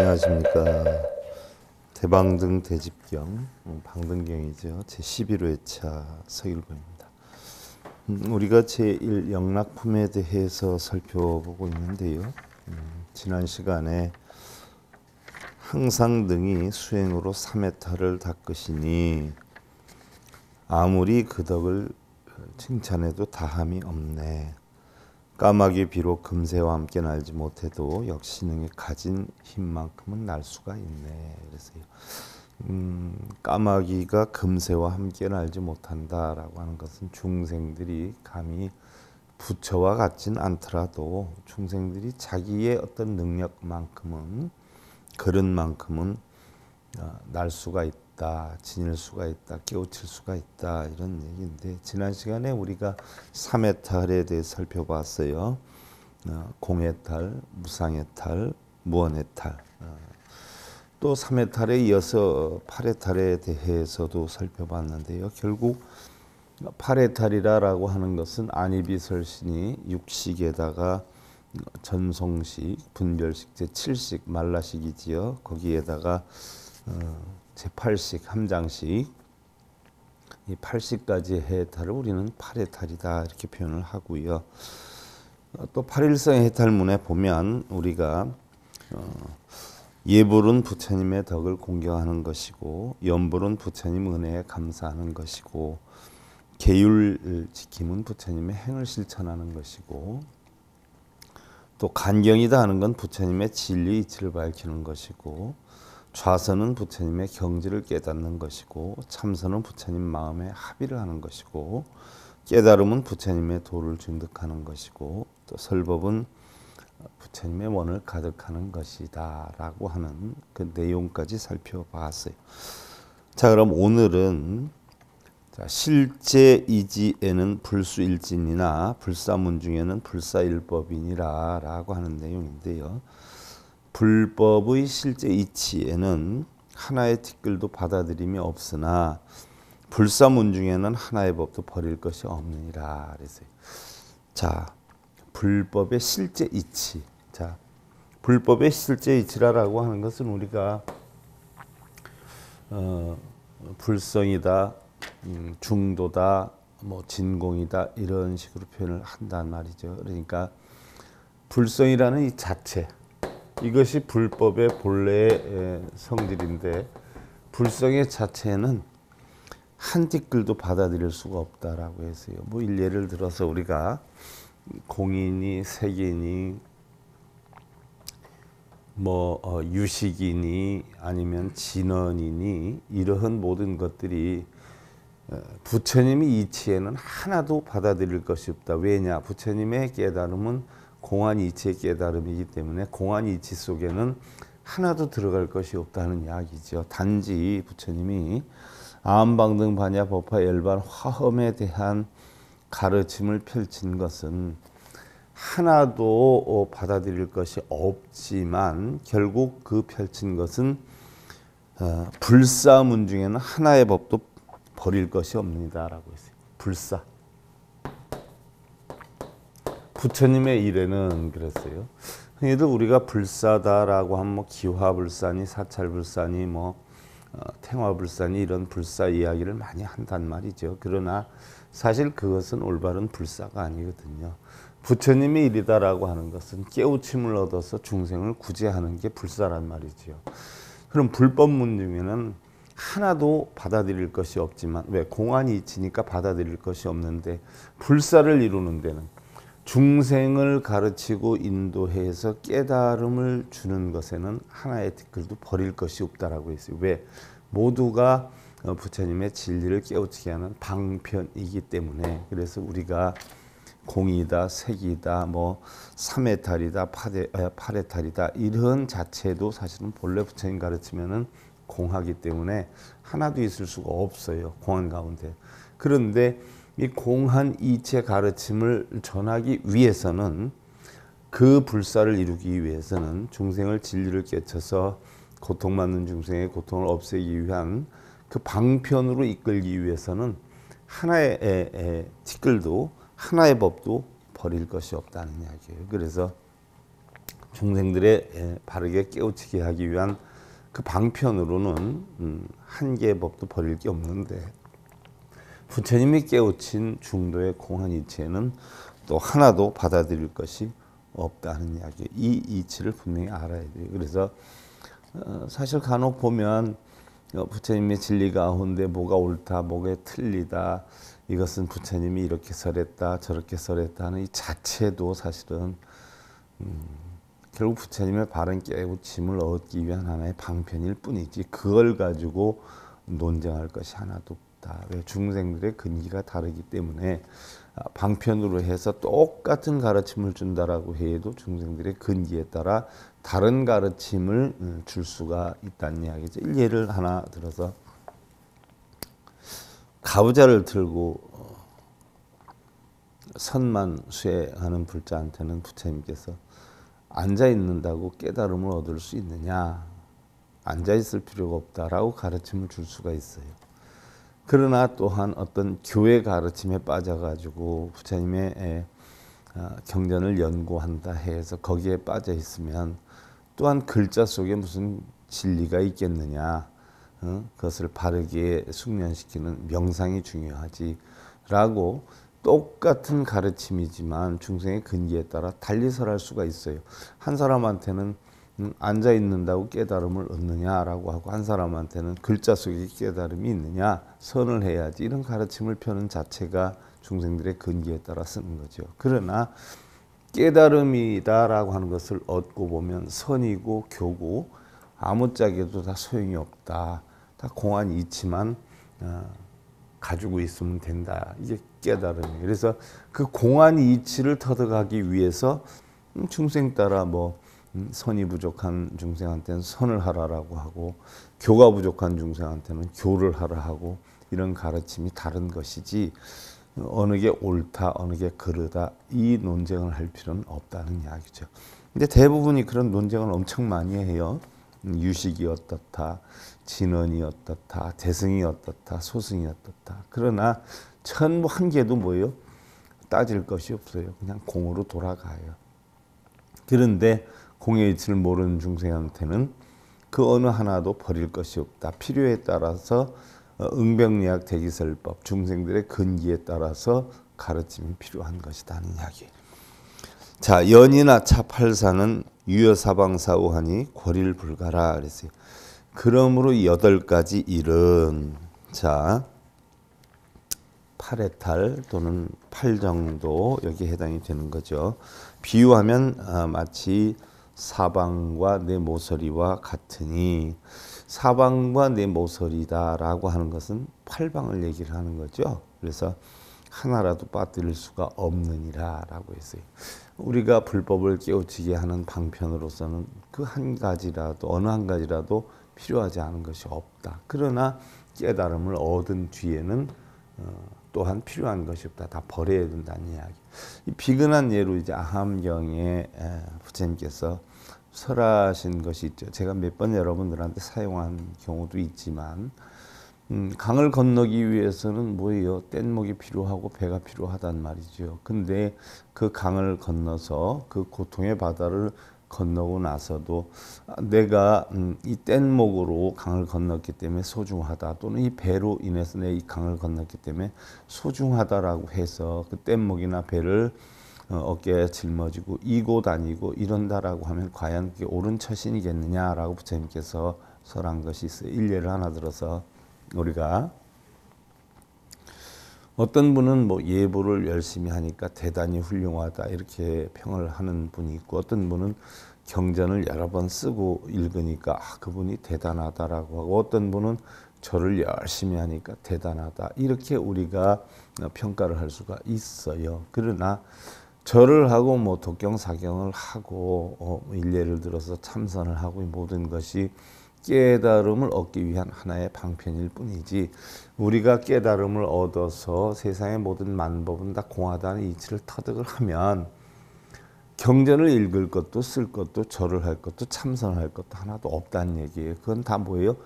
안녕하십니까. 대방등 대집경, 방등경이죠. 제11회차 서일보입니다. 우리가 제1 영락품에 대해서 살펴보고 있는데요. 지난 시간에 항상 등이 수행으로 3회타를 닦으시니 아무리 그 덕을 칭찬해도 다함이 없네. 까마귀 비록 금새와 함께 날지 못해도 역시 능히 가진 힘만큼은 날 수가 있네. 그래서요. 까마귀가 금새와 함께 날지 못한다라고 하는 것은 중생들이 감히 부처와 같진 않더라도 중생들이 자기의 어떤 능력만큼은 그런 만큼은 날 수가 있다, 지닐 수가 있다, 깨우칠 수가 있다 이런 얘기인데 지난 시간에 우리가 삼해탈에 대해 살펴봤어요. 공해탈, 무상해탈, 무언해탈. 또 삼해탈에 이어서 팔해탈에 대해서도 살펴봤는데요. 결국 팔해탈이라고 하는 것은 안이비설신이 육식에다가 전송식, 분별식, 제7식, 말라식이지요. 거기에다가 제8식, 함장식, 이 8식까지의 해탈을 우리는 팔해탈이다 이렇게 표현을 하고요. 또 팔일성의 해탈문에 보면 우리가 예불은 부처님의 덕을 공경하는 것이고 연불은 부처님 은혜에 감사하는 것이고 계율 지킴은 부처님의 행을 실천하는 것이고 또 간경이다 하는 건 부처님의 진리 이치를 밝히는 것이고 좌선은 부처님의 경지를 깨닫는 것이고 참선은 부처님 마음에 합의를 하는 것이고 깨달음은 부처님의 도를 증득하는 것이고 또 설법은 부처님의 원을 가득하는 것이다 라고 하는 그 내용까지 살펴봤어요. 자, 그럼 오늘은 실제이지에는 불수일진이나 불사문중에는 불사일법이니라 라고 하는 내용인데요. 불법의 실제 이치에는 하나의 티끌도 받아들임이 없으나 불사문중에는 하나의 법도 버릴 것이 없느니라 그랬어요. 자, 불법의 실제 이치. 자, 불법의 실제 이치라고 하는 것은 우리가 불성이다, 중도다, 뭐 진공이다 이런 식으로 표현을 한단 말이죠. 그러니까 불성이라는 이 자체, 이것이 불법의 본래의 성질인데 불성의 자체는 한 티끌도 받아들일 수가 없다라고 했어요. 뭐 예를 들어서 우리가 공이니 색이니 뭐 유식이니 아니면 진언이니 이러한 모든 것들이 부처님의 이치에는 하나도 받아들일 것이 없다. 왜냐? 부처님의 깨달음은 공한 이치의 깨달음이기 때문에 공한 이치 속에는 하나도 들어갈 것이 없다는 이야기죠. 단지 부처님이 아함방등 반야 법화 열반 화엄에 대한 가르침을 펼친 것은 하나도 받아들일 것이 없지만 결국 그 펼친 것은 불사문 중에는 하나의 법도 버릴 것이 없느니다라고 했어요. 불사. 부처님의 일에는 그랬어요. 흔히들 우리가 불사다라고 하면 뭐 기화불사니 사찰불사니 뭐 태화불사니 이런 불사 이야기를 많이 한단 말이죠. 그러나 사실 그것은 올바른 불사가 아니거든요. 부처님의 일이다라고 하는 것은 깨우침을 얻어서 중생을 구제하는 게 불사란 말이죠. 그럼 불법문 중에는 하나도 받아들일 것이 없지만 왜? 공안이 이치니까 받아들일 것이 없는데 불사를 이루는 데는 중생을 가르치고 인도해서 깨달음을 주는 것에는 하나의 티끌도 버릴 것이 없다라고 했어요. 왜? 모두가 부처님의 진리를 깨우치게 하는 방편이기 때문에. 그래서 우리가 공이다, 색이다, 뭐 삼해탈이다, 팔해탈이다 이런 자체도 사실은 본래 부처님 가르치면은 공하기 때문에 하나도 있을 수가 없어요. 공한 가운데. 그런데 이 공한 이체 가르침을 전하기 위해서는 그 불사를 이루기 위해서는 중생을 진리를 깨쳐서 고통받는 중생의 고통을 없애기 위한 그 방편으로 이끌기 위해서는 하나의 티끌도 하나의 법도 버릴 것이 없다는 이야기예요. 그래서 중생들의 바르게 깨우치게 하기 위한 그 방편으로는 한 개의 법도 버릴 게 없는데 부처님이 깨우친 중도의 공한 이치에는 또 하나도 받아들일 것이 없다는 이야기. 이 이치를 분명히 알아야 돼요. 그래서 사실 간혹 보면 부처님의 진리 가운데 뭐가 옳다, 뭐가 틀리다, 이것은 부처님이 이렇게 설했다, 저렇게 설했다 하는 이 자체도 사실은 결국 부처님의 바른 깨우침을 얻기 위한 하나의 방편일 뿐이지 그걸 가지고 논쟁할 것이 하나도 없다. 왜? 중생들의 근기가 다르기 때문에 방편으로 해서 똑같은 가르침을 준다라고 해도 중생들의 근기에 따라 다른 가르침을 줄 수가 있다는 이야기죠. 예를 하나 들어서 가부좌를 들고 선만 수행하는 불자한테는 부처님께서 앉아 있는다고 깨달음을 얻을 수 있느냐? 앉아 있을 필요가 없다라고 가르침을 줄 수가 있어요. 그러나 또한 어떤 교회 가르침에 빠져가지고 부처님의 경전을 연구한다 해서 거기에 빠져 있으면 또한 글자 속에 무슨 진리가 있겠느냐? 그것을 바르게 숙련시키는 명상이 중요하지라고 똑같은 가르침이지만 중생의 근기에 따라 달리 설할 수가 있어요. 한 사람한테는 앉아 있는다고 깨달음을 얻느냐라고 하고 한 사람한테는 글자 속에 깨달음이 있느냐, 선을 해야지, 이런 가르침을 펴는 자체가 중생들의 근기에 따라 쓰는 거죠. 그러나 깨달음이다라고 하는 것을 얻고 보면 선이고 교고 아무짝에도 다 소용이 없다. 다 공한 이치만 가지고 있으면 된다. 이게 깨달음이에요. 그래서 그 공한 이치를 터득하기 위해서 중생 따라 선이 부족한 중생한테는 선을 하라라고 하고 교가 부족한 중생한테는 교를 하라 하고 이런 가르침이 다른 것이지 어느 게 옳다 어느 게 그르다 이 논쟁을 할 필요는 없다는 이야기죠. 근데 대부분이 그런 논쟁을 엄청 많이 해요. 유식이 어떻다, 진언이 어떻다, 대승이 어떻다, 소승이 어떻다. 그러나 전부 한 개도 뭐예요? 따질 것이 없어요. 그냥 공으로 돌아가요. 그런데 공의 이치를 모르는 중생한테는 그 어느 하나도 버릴 것이 없다. 필요에 따라서 응병리학 대기설법, 중생들의 근기에 따라서 가르침이 필요한 것이다 하는 이야기. 자, 연이나 차팔사는 유여사방사우하니 권일 불가라 그랬어요. 그러므로 8가지 일은 자 8해탈 또는 8정도 여기에 해당이 되는 거죠. 비유하면 마치 사방과 내 모서리와 같으니 사방과 내 모서리다라고 하는 것은 8방을 얘기를 하는 거죠. 그래서 하나라도 빠뜨릴 수가 없느니라라고 했어요. 우리가 불법을 깨우치게 하는 방편으로서는 그 한 가지라도 어느 한 가지라도 필요하지 않은 것이 없다. 그러나 깨달음을 얻은 뒤에는 또한 필요한 것이 없다. 다 버려야 된다는 이야기. 이 비근한 예로 이제 아함경에 부처님께서 설하신 것이 있죠. 제가 몇 번 여러분들한테 사용한 경우도 있지만 강을 건너기 위해서는 뭐예요? 뗏목이 필요하고 배가 필요하단 말이죠. 근데 그 강을 건너서 그 고통의 바다를 건너고 나서도 내가 이 뗏목으로 강을 건넜기 때문에 소중하다, 또는 이 배로 인해서 내 이 강을 건넜기 때문에 소중하다라고 해서 그 뗏목이나 배를 어깨에 짊어지고 이고 다니고 이런다라고 하면 과연 그게 옳은 처신이겠느냐라고 부처님께서 설한 것이 있어요. 일례를 하나 들어서 우리가 어떤 분은 예보를 열심히 하니까 대단히 훌륭하다 이렇게 평을 하는 분이 있고, 어떤 분은 경전을 여러 번 쓰고 읽으니까 그분이 대단하다라고 하고, 어떤 분은 절을 열심히 하니까 대단하다 이렇게 우리가 평가를 할 수가 있어요. 그러나 절을 하고 독경 사경을 하고 일례를 들어서 참선을 하고 모든 것이 깨달음을 얻기 위한 하나의 방편일 뿐이지, 우리가 깨달음을 얻어서 세상의 모든 만법은 다 공하다는 이치를 터득을 하면 경전을 읽을 것도 쓸 것도 절을 할 것도 참선을 할 것도 하나도 없다는 얘기예요. 그건 다 뭐예요?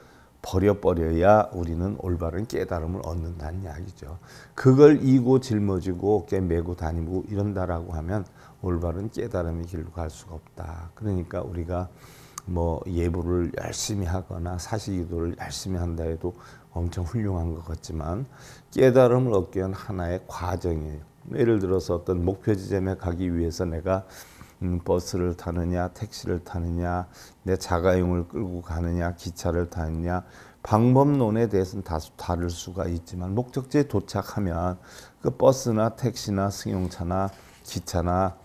버려야 우리는 올바른 깨달음을 얻는다는 이야기죠. 그걸 이고 짊어지고 어깨에 메고 다니고 이런다라고 하면 올바른 깨달음의 길로 갈 수가 없다. 그러니까 우리가 뭐 예불을 열심히 하거나 사시기도를 열심히 한다 해도 엄청 훌륭한 것 같지만 깨달음을 얻기 위한 하나의 과정이에요. 예를 들어서 어떤 목표 지점에 가기 위해서 내가 버스를 타느냐 택시를 타느냐 내 자가용을 끌고 가느냐 기차를 타느냐 방법론에 대해서는 다소 다를 수가 있지만 목적지에 도착하면 그 버스나 택시나 승용차나 기차나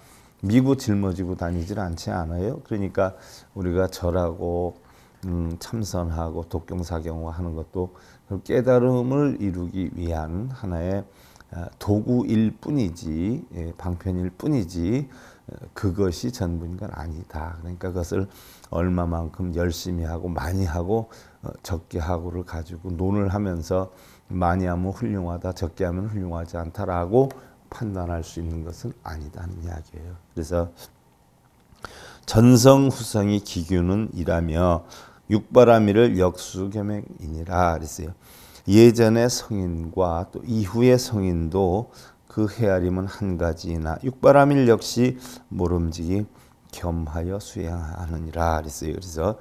미고 짊어지고 다니질 않지 않아요. 그러니까 우리가 절하고 참선하고 독경사경하는 것도 깨달음을 이루기 위한 하나의 도구일 뿐이지 방편일 뿐이지 그것이 전부인 건 아니다. 그러니까 그것을 얼마만큼 열심히 하고 많이 하고 적게 하고를 가지고 논을 하면서 많이 하면 훌륭하다 적게 하면 훌륭하지 않다라고 판단할 수 있는 것은 아니다는 이야기예요. 그래서 전성후성이 기규는 이라며 육바라밀을 역수겸행이니라 그랬어요. 예전의 성인과 또 이후의 성인도 그 헤아림은 한 가지이나 육바라밀 역시 모름지기 겸하여 수행하느니라 그랬어요. 그래서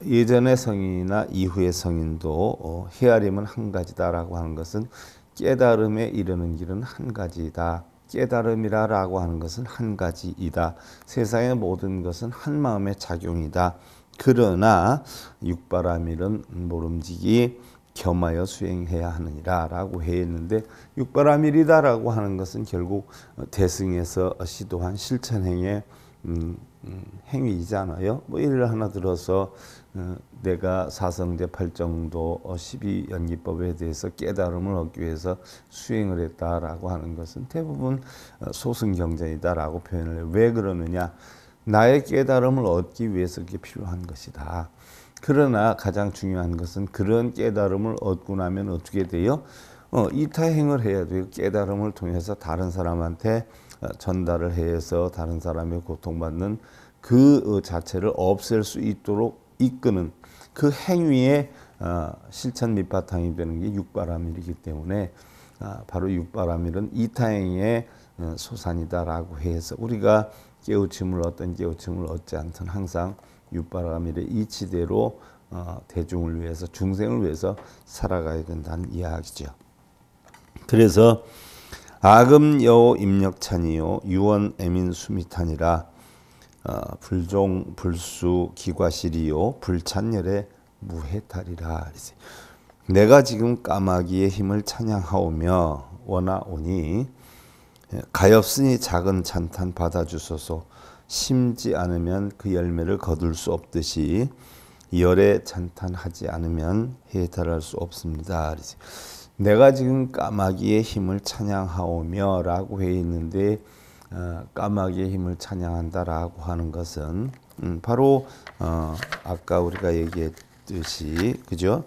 예전의 성인이나 이후의 성인도 헤아림은 한 가지다라고 하는 것은 깨달음에 이르는 길은 한 가지이다. 깨달음이라고 하는 것은 한 가지이다. 세상의 모든 것은 한 마음의 작용이다. 그러나 육바라밀은 모름지기 겸하여 수행해야 하느니라 라고 했는데 육바라밀이다라고 하는 것은 결국 대승에서 시도한 실천행의 행위이잖아요. 뭐 예를 하나 들어서 내가 사성제 8정도 12연기법에 대해서 깨달음을 얻기 위해서 수행을 했다라고 하는 것은 대부분 소승경전이다라고 표현을 해요. 왜 그러느냐? 나의 깨달음을 얻기 위해서 그게 필요한 것이다. 그러나 가장 중요한 것은 그런 깨달음을 얻고 나면 어떻게 돼요? 이타행을 해야 돼요. 깨달음을 통해서 다른 사람한테 전달을 해서 다른 사람의 고통받는 그 자체를 없앨 수 있도록 이끄는 그 행위의 실천 밑바탕이 되는 게 육바라밀이기 때문에 바로 육바라밀은 이타행의 소산이다라고 해서 우리가 깨우침을 얻든 깨우침을 얻지 않든 항상 육바라밀의 이치대로 대중을 위해서 중생을 위해서 살아가야 된다는 이야기죠. 그래서 악음 여호 임력찬이요 유원 애민 수미탄이라 불종 불수 기과실이요 불찬열의 무해탈이라. 내가 지금 까마귀의 힘을 찬양하오며 원하오니 가엾으니 작은 찬탄 받아주소서. 심지 않으면 그 열매를 거둘 수 없듯이 열에 찬탄하지 않으면 해탈할 수 없습니다. 내가 지금 까마귀의 힘을 찬양하오며 라고 해 있는데 까마귀의 힘을 찬양한다라고 하는 것은 바로 아까 우리가 얘기했듯이 그죠?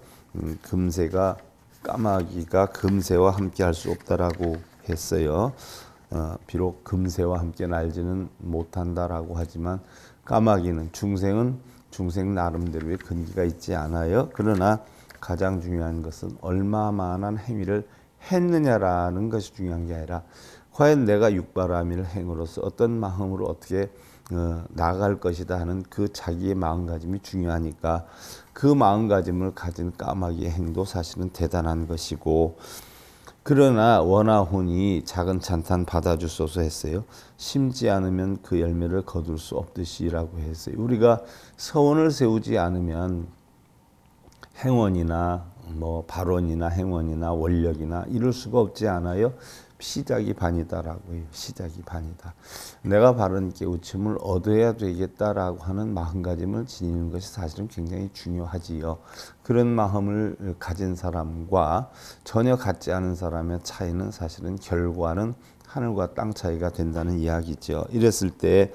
금새가 까마귀가 금새와 함께 할 수 없다라고 했어요. 비록 금새와 함께 날지는 못한다라고 하지만 까마귀는 중생 나름대로의 근기가 있지 않아요. 그러나 가장 중요한 것은 얼마만한 행위를 했느냐라는 것이 중요한 게 아니라 과연 내가 육바라밀 행으로서 어떤 마음으로 어떻게 나아갈 것이다 하는 그 자기의 마음가짐이 중요하니까 그 마음가짐을 가진 까마귀의 행도 사실은 대단한 것이고 그러나 원하오니 작은 찬탄 받아주소서 했어요. 심지 않으면 그 열매를 거둘 수 없듯이라고 했어요. 우리가 서원을 세우지 않으면 행원이나 뭐 발원이나 행원이나 원력이나 이룰 수가 없지 않아요? 시작이 반이다라고 해요. 시작이 반이다. 내가 바른 깨우침을 얻어야 되겠다라고 하는 마음가짐을 지니는 것이 사실은 굉장히 중요하지요. 그런 마음을 가진 사람과 전혀 갖지 않은 사람의 차이는 사실은 결과는 하늘과 땅 차이가 된다는 이야기죠. 이랬을 때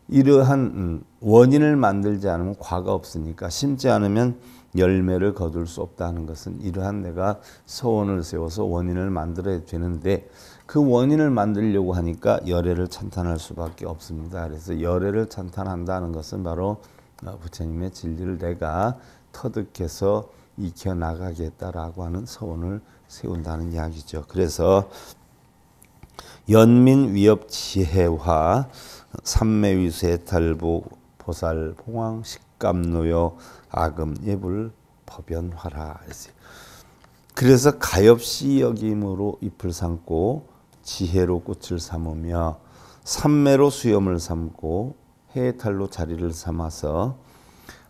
이러한 원인을 만들지 않으면 과가 없으니까 심지 않으면 열매를 거둘 수 없다는 것은 이러한 내가 서원을 세워서 원인을 만들어야 되는데 그 원인을 만들려고 하니까 열애를 찬탄할 수밖에 없습니다. 그래서 열애를 찬탄한다는 것은 바로 부처님의 진리를 내가 터득해서 익혀 나가겠다라고 하는 서원을 세운다는 이야기죠. 그래서 연민 위협 지혜화 삼매위세 탈보 보살 봉황 식감노요 아금 예불 법연화라 했어요. 그래서 가엾이 여김으로 잎을 삼고 지혜로 꽃을 삼으며 삼매로 수염을 삼고 해탈로 자리를 삼아서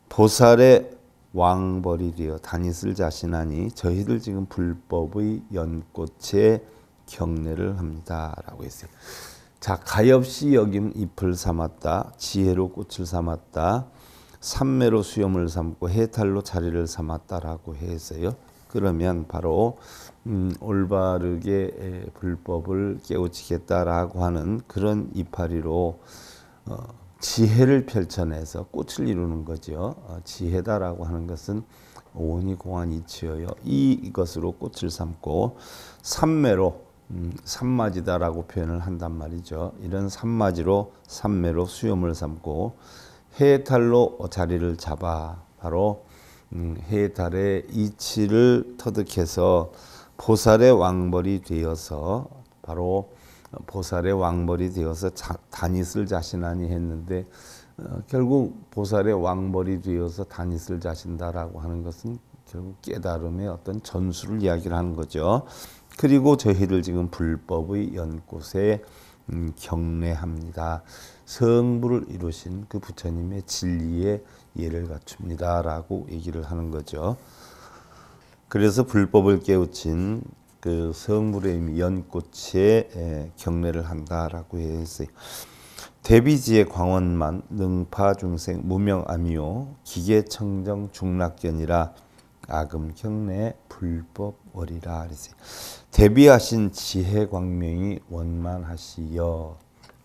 보살의 왕벌이 되어 다니쓸 자신하니 저희들 지금 불법의 연꽃에 경례를 합니다라고 했어요. 자, 가엾이 여김 잎을 삼았다. 지혜로 꽃을 삼았다. 삼매로 수염을 삼고 해탈로 자리를 삼았다라고 했어요. 그러면 바로 올바르게 불법을 깨우치겠다라고 하는 그런 이파리로 지혜를 펼쳐내서 꽃을 이루는 거죠. 지혜다라고 하는 것은 오온이 공한 이치여요. 이것으로 꽃을 삼고 삼매로 삼마지다라고 표현을 한단 말이죠. 이런 삼마지로 삼매로 수염을 삼고 해탈로 자리를 잡아 바로 해탈의 이치를 터득해서 보살의 왕벌이 되어서 바로 보살의 왕벌이 되어서 다니쓸 자신하니 했는데 결국 보살의 왕벌이 되어서 다니쓸 자신다라고 하는 것은 결국 깨달음의 어떤 전수를 이야기를 하는 거죠. 그리고 저희들 지금 불법의 연꽃에 경례합니다. 성부를 이루신 그 부처님의 진리의 예를 갖춥니다라고 얘기를 하는 거죠. 그래서 불법을 깨우친 그 성불의 연꽃에 경례를 한다라고 했어요. 대비지의 광원만 능파 중생 무명암이요 기계청정 중락견이라 아금 경례 불법월이라 그랬어요. 대비하신 지혜 광명이 원만하시여.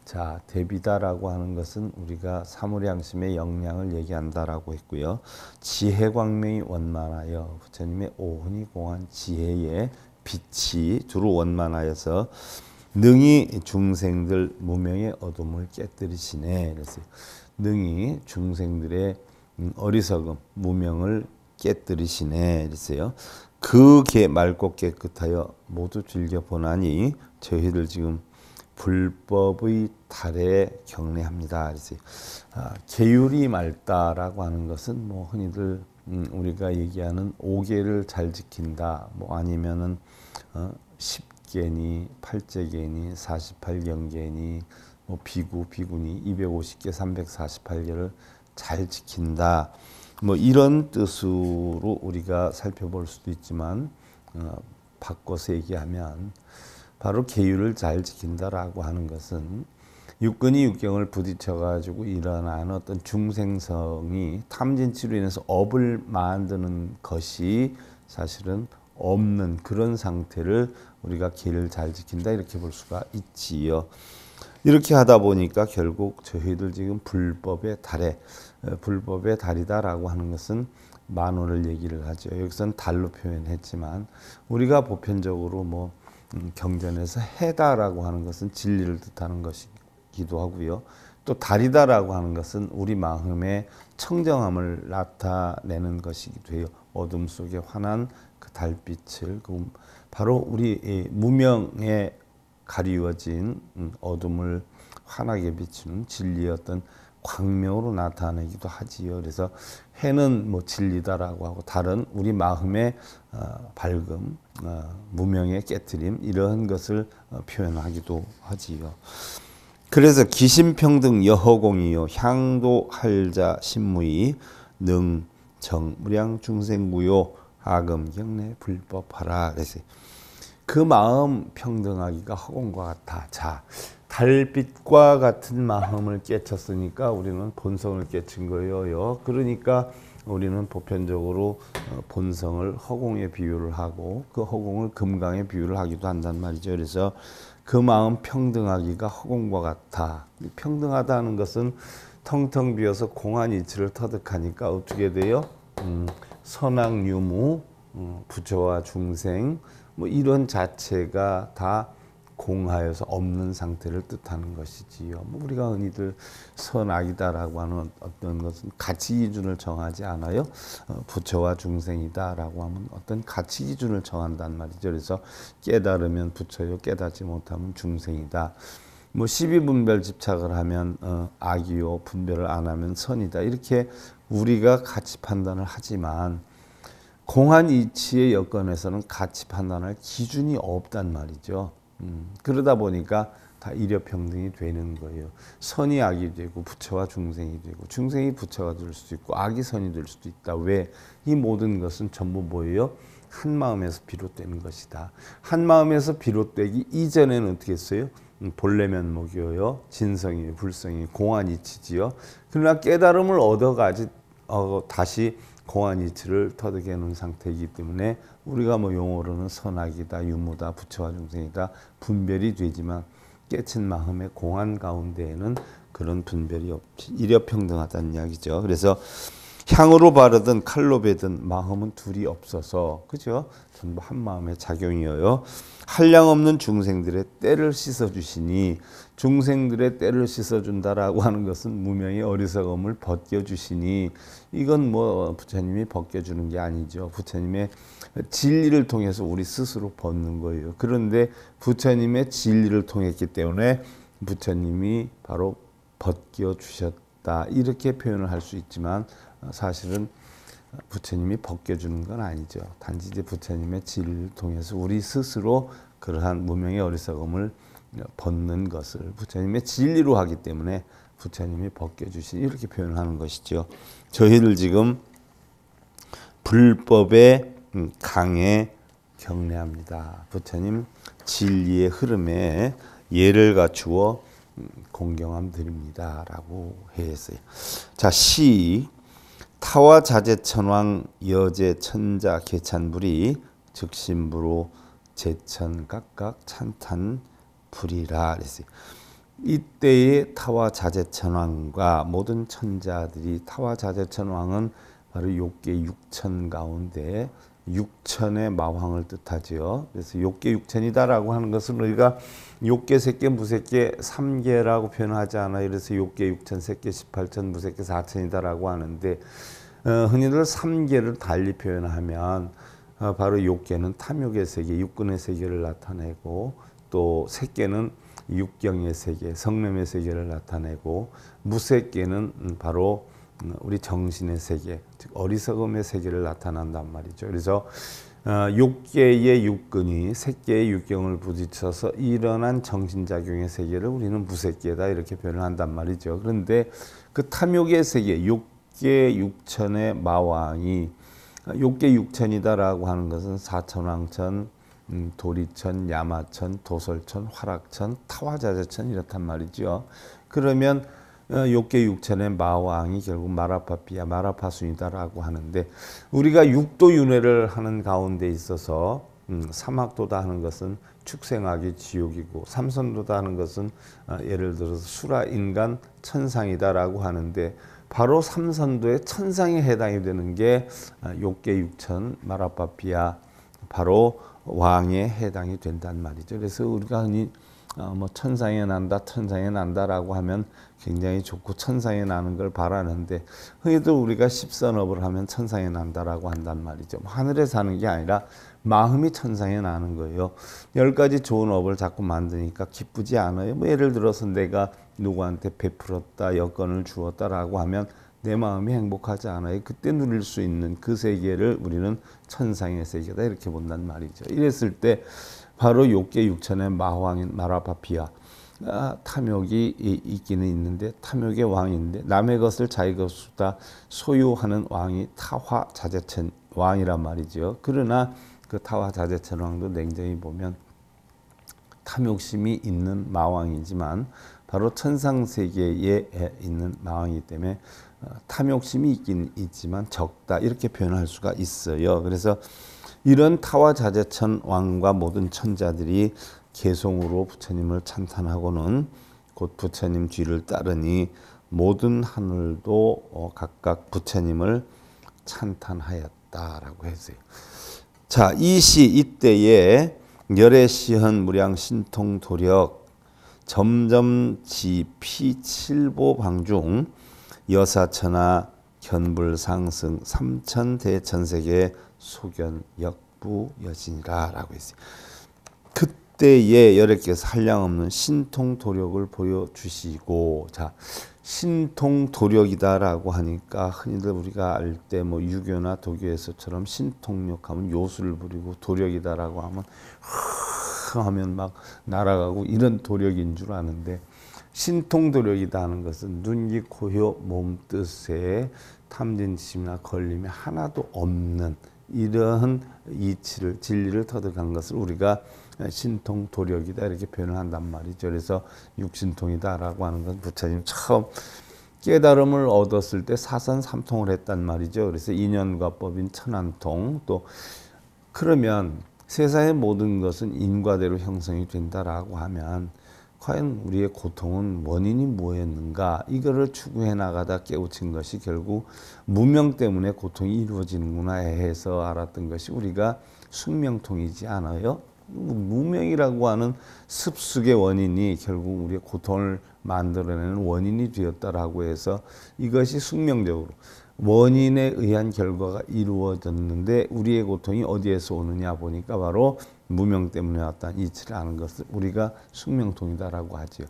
자, 대비다라고 하는 것은 우리가 사물양심의 역량을 얘기한다라고 했고요. 지혜 광명이 원만하여 부처님의 오훈이 공한 지혜의 빛이 두루 원만하여서 능히 중생들 무명의 어둠을 깨뜨리시네. 그래서 능히 중생들의 어리석음 무명을 깨뜨리시네. 그랬어요. 그 개 맑고 깨끗하여 모두 즐겨 보나니 저희들 지금 불법의 달에 경례합니다. 그래서 계율이 맑다라고 하는 것은 뭐 흔히들 우리가 얘기하는 5계를 잘 지킨다. 뭐 아니면은 10계니 8제계니 48경계니 뭐 비구니 250계 348계를 잘 지킨다. 뭐 이런 뜻으로 우리가 살펴볼 수도 있지만 바꿔서 얘기하면 바로 계율을 잘 지킨다라고 하는 것은 육근이 육경을 부딪혀 가지고 일어나는 어떤 중생성이 탐진치로 인해서 업을 만드는 것이 사실은 없는 그런 상태를 우리가 계율을 잘 지킨다 이렇게 볼 수가 있지요. 이렇게 하다 보니까 결국 저희들 지금 불법의 달이다라고 하는 것은 만호를 얘기를 하죠. 여기서는 달로 표현했지만 우리가 보편적으로 뭐 경전에서 해다라고 하는 것은 진리를 뜻하는 것이기도 하고요. 또 달이다라고 하는 것은 우리 마음의 청정함을 나타내는 것이기도 해요. 어둠 속에 환한 그 달빛을 바로 우리 무명에 가리워진 어둠을 환하게 비추는 진리의 어떤 광명으로 나타내기도 하지요. 그래서 해는 뭐 진리다라고 하고 달은 우리 마음의 밝음, 무명의 깨트림 이런 것을 표현하기도 하지요. 그래서 기심평등 여허공이요 향도 할자 신무이 능정 무량 중생구요 아금 경례 불법하라. 그래서 그 마음 평등하기가 허공과 같아. 자, 달빛과 같은 마음을 깨쳤으니까 우리는 본성을 깨친 거예요. 그러니까 우리는 보편적으로 본성을 허공에 비유를 하고 그 허공을 금강에 비유를 하기도 한단 말이죠. 그래서 그 마음 평등하기가 허공과 같아. 평등하다는 것은 텅텅 비어서 공한 이치를 터득하니까 어떻게 돼요? 선악유무, 부처와 중생 뭐 이런 자체가 다 공하여서 없는 상태를 뜻하는 것이지요. 뭐 우리가 흔히들 선악이다라고 하는 어떤 것은 가치 기준을 정하지 않아요. 부처와 중생이다라고 하면 어떤 가치 기준을 정한단 말이죠. 그래서 깨달으면 부처요, 깨닫지 못하면 중생이다. 뭐 12분별 집착을 하면 악이요, 분별을 안 하면 선이다. 이렇게 우리가 가치 판단을 하지만 공한 이치의 여건에서는 가치 판단할 기준이 없단 말이죠. 그러다 보니까 다 일여평등이 되는 거예요. 선이 악이 되고 부처와 중생이 되고 중생이 부처가 될 수도 있고 악이 선이 될 수도 있다. 왜? 이 모든 것은 전부 뭐예요? 한 마음에서 비롯되는 것이다. 한 마음에서 비롯되기 이전에는 어떻게 했어요? 본래면 목이요, 진성이 불성이 공한 이치지요. 그러나 깨달음을 얻어가지 다시 공한 이치를 터득해 놓은 상태이기 때문에 우리가 뭐 용어로는 선악이다, 유무다, 부처와 중생이다 분별이 되지만 깨친 마음의 공한 가운데에는 그런 분별이 없이 일여평등하다는 이야기죠. 그래서 향으로 바르든 칼로 베든 마음은 둘이 없어서 그죠? 전부 한 마음의 작용이어요. 한량 없는 중생들의 때를 씻어주시니 중생들의 때를 씻어준다라고 하는 것은 무명의 어리석음을 벗겨주시니 이건 뭐 부처님이 벗겨주는 게 아니죠. 부처님의 진리를 통해서 우리 스스로 벗는 거예요. 그런데 부처님의 진리를 통했기 때문에 부처님이 바로 벗겨주셨다 이렇게 표현을 할 수 있지만 사실은 부처님이 벗겨주는 건 아니죠. 단지 이제 부처님의 진리를 통해서 우리 스스로 그러한 무명의 어리석음을 벗는 것을 부처님의 진리로 하기 때문에 부처님이 벗겨주신 이렇게 표현하는 것이죠. 저희를 지금 불법의 강에 경례합니다. 부처님 진리의 흐름에 예를 갖추어 공경함 드립니다라고 했어요. 자, 시 타와 자재천왕 여제 천자 개찬불이 즉신부로 제천 각각 찬탄 불이라 그랬어요. 이때의 타와 자재천왕과 모든 천자들이 타와 자재천왕은 바로 욕계 육천 가운데 육천의 마왕을 뜻하지요. 그래서 욕계 육천이다라고 하는 것은 우리가 욕계, 색계, 무색계, 삼계라고 표현하지 않아요. 그래서 욕계 육천, 색계 18천, 무색계 4천이다라고 하는데 흔히들 삼계를 달리 표현하면 바로 욕계는 탐욕의 세계, 육근의 세계를 나타내고 또 색계는 육경의 세계, 성냄의 세계를 나타내고 무색계는 바로 우리 정신의 세계, 즉 어리석음의 세계를 나타난단 말이죠. 그래서 욕계의 육근이 색계의 육경을 부딪혀서 일어난 정신작용의 세계를 우리는 무색계다 이렇게 표현을 한단 말이죠. 그런데 그 탐욕의 세계, 욕계 육천의 마왕이 욕계 육천이다라고 하는 것은 사천왕천, 도리천, 야마천, 도설천, 화락천, 타화자재천 이렇단 말이죠. 그러면 욕계 육천의 마왕이 결국 마라파피아, 마라파순이다라고 하는데 우리가 육도윤회를 하는 가운데 있어서 삼학도다 하는 것은 축생학이 지옥이고 삼선도다 하는 것은 예를 들어서 수라, 인간, 천상이다라고 하는데 바로 삼선도의 천상에 해당이 되는 게 욕계 육천, 마라파피아 바로 왕에 해당이 된단 말이죠. 그래서 우리가 흔히 뭐 천상에 난다, 천상에 난다라고 하면 굉장히 좋고 천상에 나는 걸 바라는데 흔히들 우리가 십선업을 하면 천상에 난다라고 한단 말이죠. 하늘에 사는 게 아니라 마음이 천상에 나는 거예요. 10가지 좋은 업을 자꾸 만드니까 기쁘지 않아요. 뭐 예를 들어서 내가 누구한테 베풀었다, 여건을 주었다라고 하면 내 마음이 행복하지 않아요. 그때 누릴 수 있는 그 세계를 우리는 천상의 세계다 이렇게 본단 말이죠. 이랬을 때 바로 욕계 육천의 마왕인 마라파피아 탐욕이 있기는 있는데 탐욕의 왕인데 남의 것을 자기 것보다 소유하는 왕이 타화자재천 왕이란 말이죠. 그러나 그 타화자재천 왕도 냉정히 보면 탐욕심이 있는 마왕이지만 바로 천상세계에 있는 마왕이기 때문에 탐욕심이 있긴 있지만 적다 이렇게 표현할 수가 있어요. 그래서 이런 타화자재천 왕과 모든 천자들이 개송으로 부처님을 찬탄하고는 곧 부처님 뒤를 따르니 모든 하늘도 각각 부처님을 찬탄하였다라고 했어요. 자, 이 시 이때에 열애 시헌 무량 신통 도력 점점 지피 칠보 방중 여사천하 견불 상승 삼천 대천세계 소견 역부 여진이라 라고 했어요. 그때에 여래께서 한량없는 신통 도력을 보여주시고, 자, 신통 도력이다라고 하니까 흔히들 우리가 알 때 뭐 유교나 도교에서처럼 신통력하면 요술을 부리고 도력이다라고 하면 막 날아가고 이런 도력인 줄 아는데, 신통도력이다 하는 것은 눈, 귀, 코, 혀, 몸 뜻에 탐진심이나 걸림이 하나도 없는 이러한 이치를, 진리를 터득한 것을 우리가 신통도력이다 이렇게 표현을 한단 말이죠. 그래서 육신통이다라고 하는 건 부처님 처음 깨달음을 얻었을 때 사선삼통을 했단 말이죠. 그래서 인연과법인 천안통, 또 그러면 세상의 모든 것은 인과대로 형성이 된다라고 하면 과연 우리의 고통은 원인이 뭐였는가, 이거를 추구해 나가다 깨우친 것이 결국 무명 때문에 고통이 이루어지는구나 해서 알았던 것이 우리가 숙명통이지 않아요? 무명이라고 하는 습숙의 원인이 결국 우리의 고통을 만들어내는 원인이 되었다라고 해서 이것이 숙명적으로 원인에 의한 결과가 이루어졌는데, 우리의 고통이 어디에서 오느냐 보니까 바로 무명 때문에 왔다는 이치를 아는 것을 우리가 숙명통이다라고 하죠.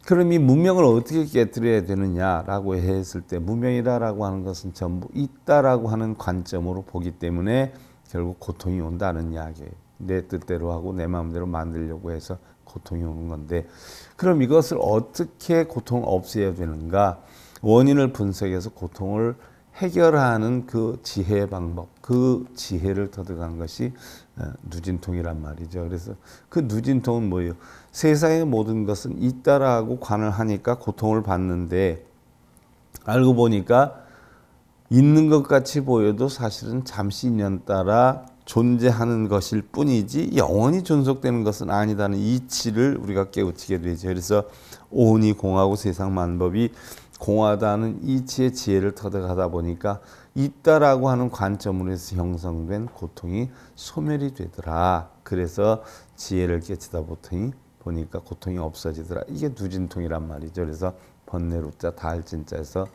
그럼 이 무명을 어떻게 깨뜨려야 되느냐라고 했을 때, 무명이다라고 하는 것은 전부 있다라고 하는 관점으로 보기 때문에 결국 고통이 온다는 이야기예요. 내 뜻대로 하고 내 마음대로 만들려고 해서 고통이 오는 건데, 그럼 이것을 어떻게 고통을 없애야 되는가? 원인을 분석해서 고통을 해결하는 그 지혜의 방법, 그 지혜를 터득한 것이 누진통이란 말이죠. 그래서 그 누진통은 뭐예요? 세상의 모든 것은 있다라고 관을 하니까 고통을 받는데, 알고 보니까 있는 것 같이 보여도 사실은 잠시 인연 따라 존재하는 것일 뿐이지 영원히 존속되는 것은 아니다는 이치를 우리가 깨우치게 되죠. 그래서 오온이 공하고 세상 만법이 공하다는 이치의 지혜를 터득하다 보니까 있다라고 하는 관점으로 해서 형성된 고통이 소멸이 되더라. 그래서 지혜를 깨치다 보니까 고통이 없어지더라. 이게 누진통이란 말이죠. 그래서 번뇌루자 다할진자에서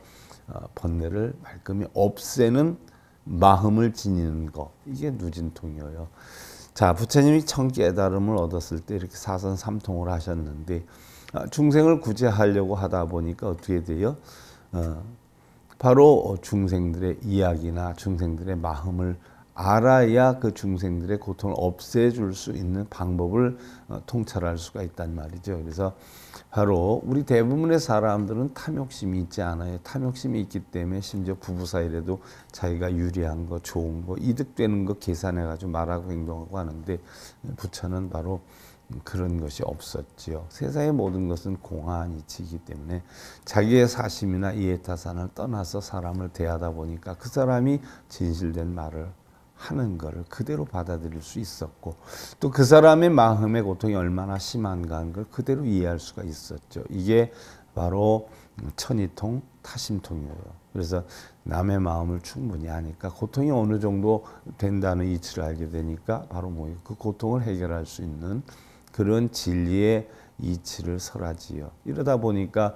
번뇌를 말끔히 없애는 마음을 지니는 거, 이게 누진통이에요. 자, 부처님이 청 깨달음을 얻었을 때 이렇게 사선삼통을 하셨는데, 중생을 구제하려고 하다 보니까 어떻게 돼요? 바로 중생들의 이야기나 중생들의 마음을 알아야 그 중생들의 고통을 없애줄 수 있는 방법을 통찰할 수가 있단 말이죠. 그래서 바로 우리 대부분의 사람들은 탐욕심이 있지 않아요. 탐욕심이 있기 때문에 심지어 부부 사이에도 자기가 유리한 거, 좋은 거, 이득되는 거 계산해가지고 말하고 행동하고 하는데, 부처는 바로 그런 것이 없었지요. 세상의 모든 것은 공한 이치이기 때문에 자기의 사심이나 이해타산을 떠나서 사람을 대하다 보니까 그 사람이 진실된 말을 하는 것을 그대로 받아들일 수 있었고, 또 그 사람의 마음의 고통이 얼마나 심한가 하는 걸 그대로 이해할 수가 있었죠. 이게 바로 천이통, 타심통이에요. 그래서 남의 마음을 충분히 아니까 고통이 어느 정도 된다는 이치를 알게 되니까 바로 뭐예요? 그 고통을 해결할 수 있는 그런 진리의 이치를 설하지요. 이러다 보니까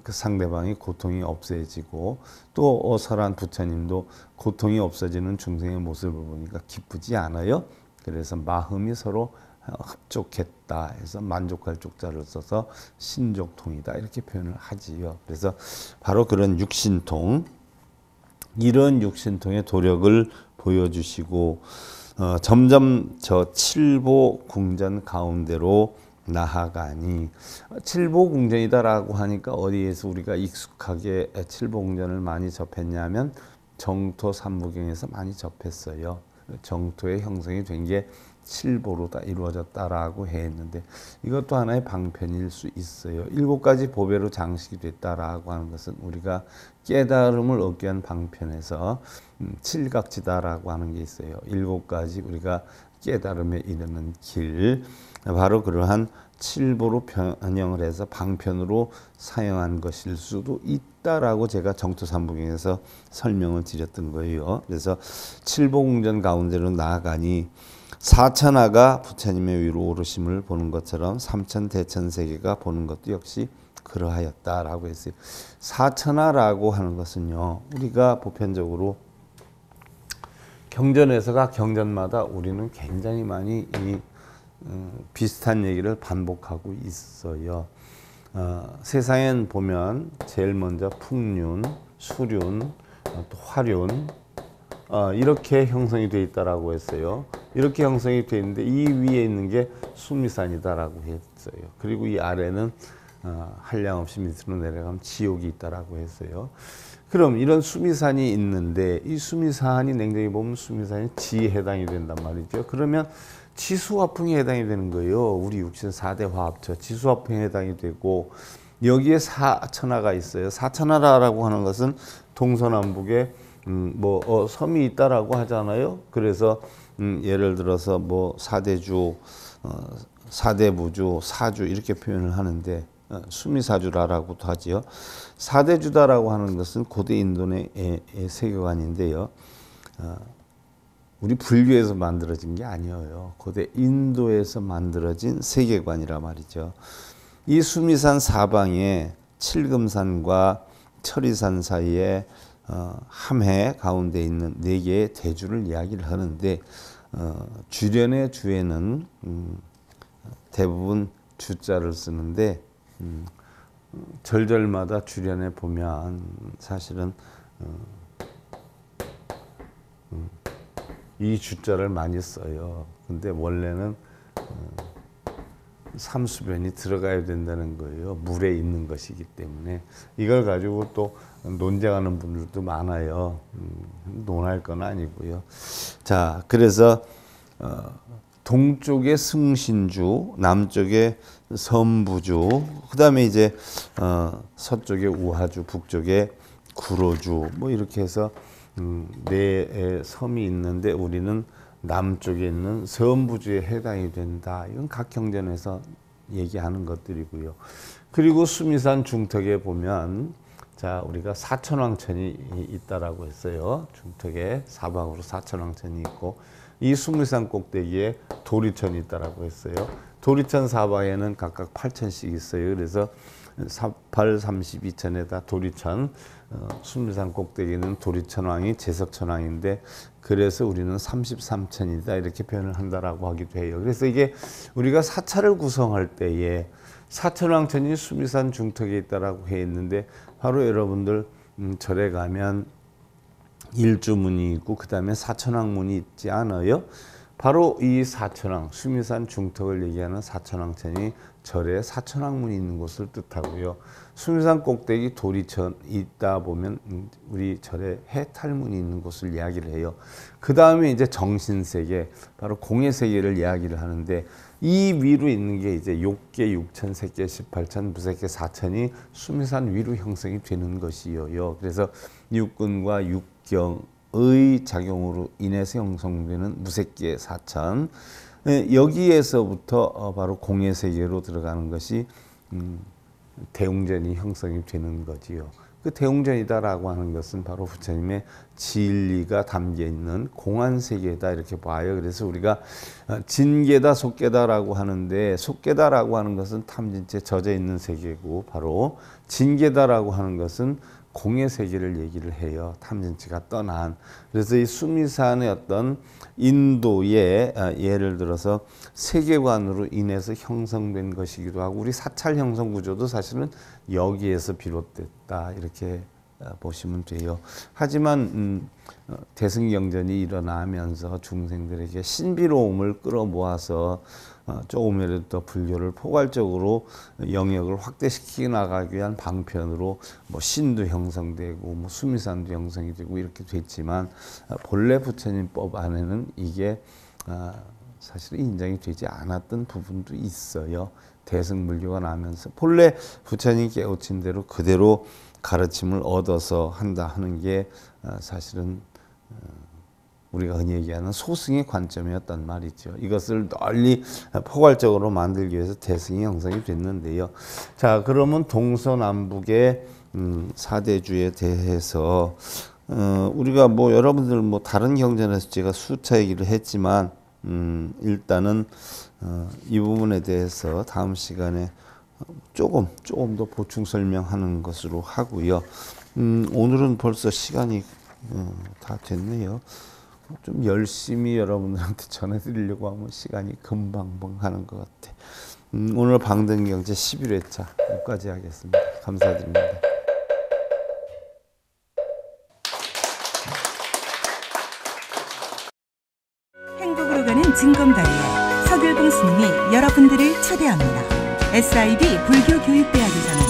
그 상대방이 고통이 없어지고, 또 설한 부처님도 고통이 없어지는 중생의 모습을 보니까 기쁘지 않아요. 그래서 마음이 서로 합족했다 해서 만족할 쪽자를 써서 신족통이다 이렇게 표현을 하지요. 그래서 바로 그런 육신통, 이런 육신통의 도력을 보여주시고 점점 저 칠보 궁전 가운데로 나아가니, 칠보궁전이다라고 하니까 어디에서 우리가 익숙하게 칠보궁전을 많이 접했냐면 정토 삼부경에서 많이 접했어요. 정토의 형성이 된 게 칠보로 다 이루어졌다라고 했는데, 이것도 하나의 방편일 수 있어요. 7가지 보배로 장식이 됐다라고 하는 것은 우리가 깨달음을 얻게 한 방편에서 칠각지다라고 하는 게 있어요. 7가지 우리가 깨달음에 이르는 길, 바로 그러한 칠보로 변형을 해서 방편으로 사용한 것일 수도 있다라고 제가 정토삼부경에서 설명을 드렸던 거예요. 그래서 칠보궁전 가운데로 나아가니 사천하가 부처님의 위로 오르심을 보는 것처럼 삼천대천세계가 보는 것도 역시 그러하였다라고 했어요. 사천하라고 하는 것은요, 우리가 보편적으로 경전에서가 경전마다 우리는 굉장히 많이 이 비슷한 얘기를 반복하고 있어요. 세상엔 보면 제일 먼저 풍륜, 수륜, 또 화륜 이렇게 형성이 되어 있다라고 했어요. 이렇게 형성이 되어 있는데 이 위에 있는 게 수미산이다라고 했어요. 그리고 이 아래는 한량없이 밑으로 내려가면 지옥이 있다라고 했어요. 그럼 이런 수미산이 있는데 이 수미산이 냉정히 보면 수미산이 지에 해당이 된단 말이죠. 그러면 지수화풍에 해당이 되는 거예요. 우리 육신 4대 화합처 지수화풍에 해당이 되고 여기에 사천하가 있어요. 사천하라고 하는 것은 동서남북에 섬이 있다라고 하잖아요. 그래서 예를 들어서 뭐 사대주, 사대부주, 사주 이렇게 표현을 하는데 수미사주라고도 하지요. 사대주다라고 하는 것은 고대 인도의 세계관인데요. 우리 불교에서 만들어진 게 아니에요. 고대 인도에서 만들어진 세계관이라 말이죠. 이 수미산 사방에 칠금산과 철이산 사이에 함해 가운데 있는 네 개의 대주를 이야기를 하는데 주련의 주에는 대부분 주자를 쓰는데 절절마다 주련에 보면 사실은 이 주자를 많이 써요. 근데 원래는 삼수변이 들어가야 된다는 거예요. 물에 있는 것이기 때문에 이걸 가지고 또 논쟁하는 분들도 많아요. 논할 건 아니고요. 자, 그래서 동쪽에 승신주, 남쪽에 섬부주, 그 다음에 이제 서쪽에 우하주, 북쪽에 구로주, 뭐 이렇게 해서 네 섬이 있는데 우리는 남쪽에 있는 섬부주에 해당이 된다. 이건 각 경전에서 얘기하는 것들이고요. 그리고 수미산 중턱에 보면 자, 우리가 사천왕천이 있다라고 했어요. 중턱에 사방으로 사천왕천이 있고 이 수미산 꼭대기에 도리천이 있다라고 했어요. 도리천 사방에는 각각 8천씩 있어요. 그래서 8, 32천에다 도리천, 수미산 꼭대기는 도리천왕이 제석천왕인데 그래서 우리는 33천이다 이렇게 표현을 한다라고 하기도 해요. 그래서 이게 우리가 사찰을 구성할 때에 사천왕천이 수미산 중턱에 있다라고 해 있는데 바로 여러분들 절에 가면 일주문이 있고 그 다음에 사천왕문이 있지 않아요? 바로 이 사천왕, 수미산 중턱을 얘기하는 사천왕천이 절에 사천왕문이 있는 곳을 뜻하고요. 수미산 꼭대기 도리천 있다 보면 우리 절에 해탈문이 있는 곳을 이야기를 해요. 그 다음에 이제 정신세계, 바로 공해세계를 이야기를 하는데 이 위로 있는 게 이제 욕계, 육천, 색계, 18천, 무색계, 4천이 수미산 위로 형성이 되는 것이요. 그래서 육근과 육경의 작용으로 인해서 형성되는 무색계 4천, 여기에서부터 바로 공해세계로 들어가는 것이 대웅전이 형성이 되는 거지요. 그 대웅전이다라고 하는 것은 바로 부처님의 진리가 담겨 있는 공안세계다 이렇게 봐요. 그래서 우리가 진계다 속계다라고 하는데 속계다라고 하는 것은 탐진체 젖어 있는 세계고 바로 진계다라고 하는 것은 공의 세계를 얘기를 해요. 탐진치가 떠난. 그래서 이 수미산의 어떤 인도의 예를 들어서 세계관으로 인해서 형성된 것이기도 하고 우리 사찰 형성 구조도 사실은 여기에서 비롯됐다 이렇게 보시면 돼요. 하지만 대승경전이 일어나면서 중생들에게 신비로움을 끌어모아서 조금이라도 더 불교를 포괄적으로 영역을 확대시키 나가기 위한 방편으로 뭐 신도 형성되고 뭐 수미산도 형성이 되고 이렇게 됐지만 본래 부처님법 안에는 이게 사실 인정이 되지 않았던 부분도 있어요. 대승불교가 나면서 본래 부처님 깨우친 대로 그대로 가르침을 얻어서 한다 하는 게 사실은 우리가 흔히 얘기하는 소승의 관점이었단 말이죠. 이것을 널리 포괄적으로 만들기 위해서 대승이 형성이 됐는데요. 자, 그러면 동서남북의 사대주에 대해서 우리가 뭐 여러분들 뭐 다른 경전에서 제가 수차 얘기를 했지만 일단은 이 부분에 대해서 다음 시간에 조금 더 보충 설명하는 것으로 하고요. 오늘은 벌써 시간이 다 됐네요. 좀 열심히 여러분들한테 전해드리려고 하면 시간이 금방 가는 것 같아. 오늘 방등경제 11회차 여기까지 하겠습니다. 감사드립니다. 행복으로 가는 징검다리에 서귤봉 스님이 여러분들을 초대합니다. SIB 불교교육대학에서는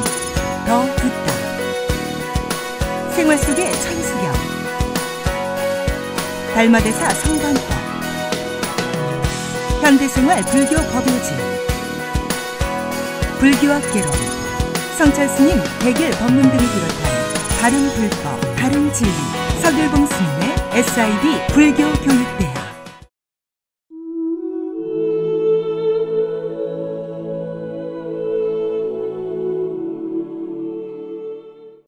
더 듣다, 생활 속의 천수경, 달마대사 성관법, 현대생활 불교 법요지, 불교학개론, 성찰스님 백일 법문 등을 비롯한 다른 불법, 다른 진리, 서귤봉 스님의 SIB 불교교육대학.